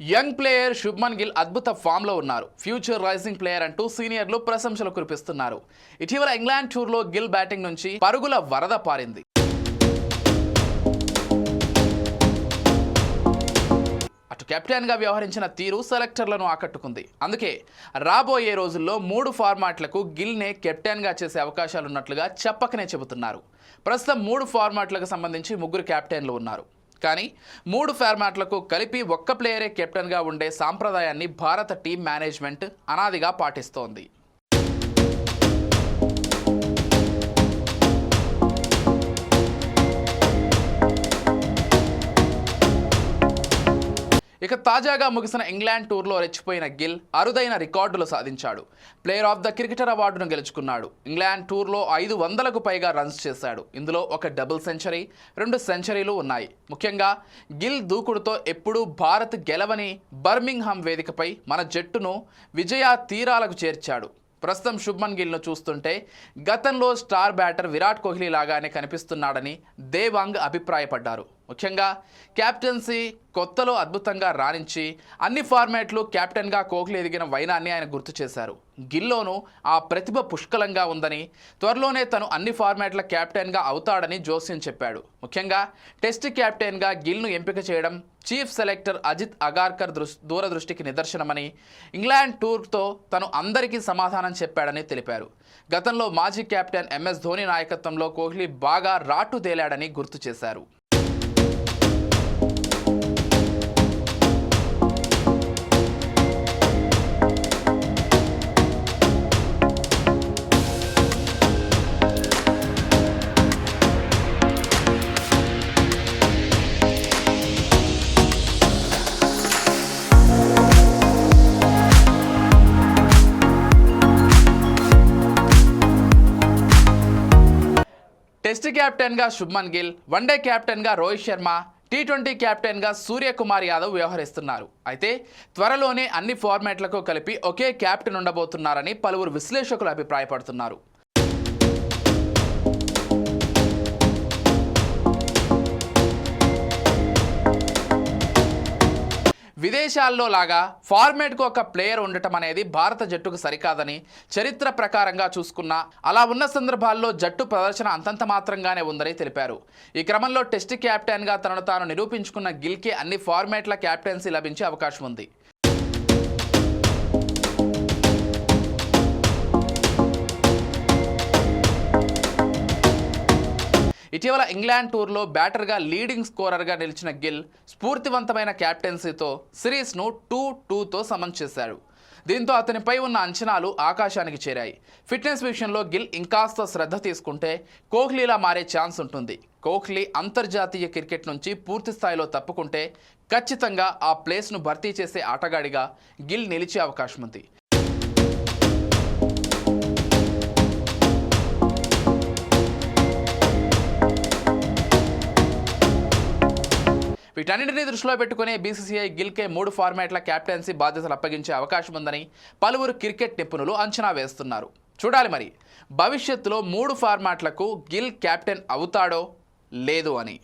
Young player Shubman Gill అద్భుత ఫామ్లో ఉన్నారు. ఫ్యూచర్ రైజింగ్ ప్లేయర్ అంటూ సీనియర్లు ప్రశంసలు కురిపిస్తున్నారు. ఇటీవల ఇంగ్లాండ్ టూర్లో గిల్ బ్యాటింగ్ నుంచి పరుగుల వరద పారింది. అటు కెప్టెన్గా వ్యవహరించిన తీరు సెలెక్టర్లను ఆకట్టుకుంది. అందుకే రాబోయే రోజుల్లో 3 ఫార్మాట్లకు గిల్నే కెప్టెన్గా చేసే అవకాశాలున్నట్లుగా చెప్పకనే చెబుతున్నారు. ప్రస్తుతం 3 ఫార్మాట్లకు సంబంధించి 3 కెప్టెన్లు ఉన్నారు. కానీ 3 ఫార్మాట్లకు కలిపి ఒక్క ప్లేయరే కెప్టెన్గా ఉండే సాంప్రదాయాన్ని భారత టీం మేనేజ్మెంట్ అనాదిగా పాటిస్తోంది. ఇక తాజాగా ముగిసిన ఇంగ్లాండ్ టూర్లో రెచ్చిపోయిన గిల్ అరుదైన రికార్డులు సాధించాడు. ప్లేయర్ ఆఫ్ ద క్రికెటర్ అవార్డును గెలుచుకున్నాడు. ఇంగ్లాండ్ టూర్లో 500కు పైగా రన్స్ చేశాడు. ఇందులో ఒక డబుల్ సెంచరీ, 2 సెంచరీలు ఉన్నాయి. ముఖ్యంగా గిల్ దూకుడుతో ఎప్పుడూ భారత్ గెలవని బర్మింగ్హామ్ వేదికపై మన జట్టును విజయ తీరాలకు చేర్చాడు. ప్రస్తుతం శుభ్మన్ గిల్ను చూస్తుంటే గతంలో స్టార్ బ్యాటర్ విరాట్ కోహ్లీ లాగానే కనిపిస్తున్నాడని దేవాంగ్ అభిప్రాయపడ్డారు. ముఖ్యంగా కెప్టెన్సీ కొత్తలో అద్భుతంగా రాణించి అన్ని ఫార్మాట్లు కెప్టెన్గా కోహ్లీ ఎదిగిన వైనాన్ని ఆయన గుర్తు చేశారు. గిల్లోనూ ఆ ప్రతిభ పుష్కలంగా ఉందని, త్వరలోనే తను అన్ని ఫార్మాట్ల కెప్టెన్గా అవుతాడని జోస్యం చెప్పాడు. ముఖ్యంగా టెస్ట్ కెప్టెన్గా గిల్ను ఎంపిక చేయడం చీఫ్ సెలెక్టర్ అజిత్ అగార్కర్ దూరదృష్టికి నిదర్శనమని, ఇంగ్లాండ్ టూర్తో తను అందరికీ సమాధానం చెప్పాడని తెలిపారు. గతంలో మాజీ కెప్టెన్ ఎంఎస్ ధోని నాయకత్వంలో కోహ్లీ బాగా రాటుదేలాడని గుర్తు చేశారు. టెస్ట్ కెప్టెన్గా శుభ్మన్ గిల్, వన్డే కెప్టెన్గా రోహిత్ శర్మ, టీ20 కెప్టెన్గా సూర్యకుమార్ యాదవ్ వ్యవహరిస్తున్నారు. అయితే త్వరలోనే అన్ని ఫార్మాట్లకు కలిపి ఒకే కెప్టెన్ ఉండబోతున్నారని పలువురు విశ్లేషకులు అభిప్రాయపడుతున్నారు. విదేశాల్లో లాగా ఫార్మేట్కు ఒక ప్లేయర్ ఉండటం అనేది భారత జట్టుకు సరికాదని, చరిత్ర ప్రకారంగా చూసుకున్నా అలా ఉన్న సందర్భాల్లో జట్టు ప్రదర్శన అంతంత మాత్రంగానే ఉందని తెలిపారు. ఈ క్రమంలో టెస్ట్ కెప్టెన్గా తనను తాను నిరూపించుకున్న గిల్కే అన్ని ఫార్మాట్ల కెప్టెన్సీ లభించే అవకాశం ఉంది. ఇటీవల ఇంగ్లాండ్ టూర్లో బ్యాటర్గా లీడింగ్ స్కోరర్గా నిలిచిన గిల్ స్ఫూర్తివంతమైన కెప్టెన్సీతో సిరీస్ను 2-2తో సమన్ చేశాడు. దీంతో అతనిపై ఉన్న అంచనాలు ఆకాశానికి చేరాయి. ఫిట్నెస్ విషయంలో గిల్ ఇంకాస్త శ్రద్ధ తీసుకుంటే కోహ్లీలా మారే ఛాన్స్ ఉంటుంది. కోహ్లీ అంతర్జాతీయ క్రికెట్ నుంచి పూర్తి స్థాయిలో తప్పుకుంటే ఖచ్చితంగా ఆ ప్లేస్ను భర్తీ చేసే ఆటగాడిగా గిల్ నిలిచే అవకాశం ఉంది. వీటన్నింటినీ దృష్టిలో పెట్టుకునే బీసీసీఐ గిల్కే 3 ఫార్మాట్ల కెప్టెన్సీ బాధ్యతలు అప్పగించే అవకాశం ఉందని పలువురు క్రికెట్ నిపుణులు అంచనా వేస్తున్నారు. చూడాలి మరి భవిష్యత్తులో 3 ఫార్మాట్లకు గిల్ కెప్టెన్ అవుతాడో లేదో అని.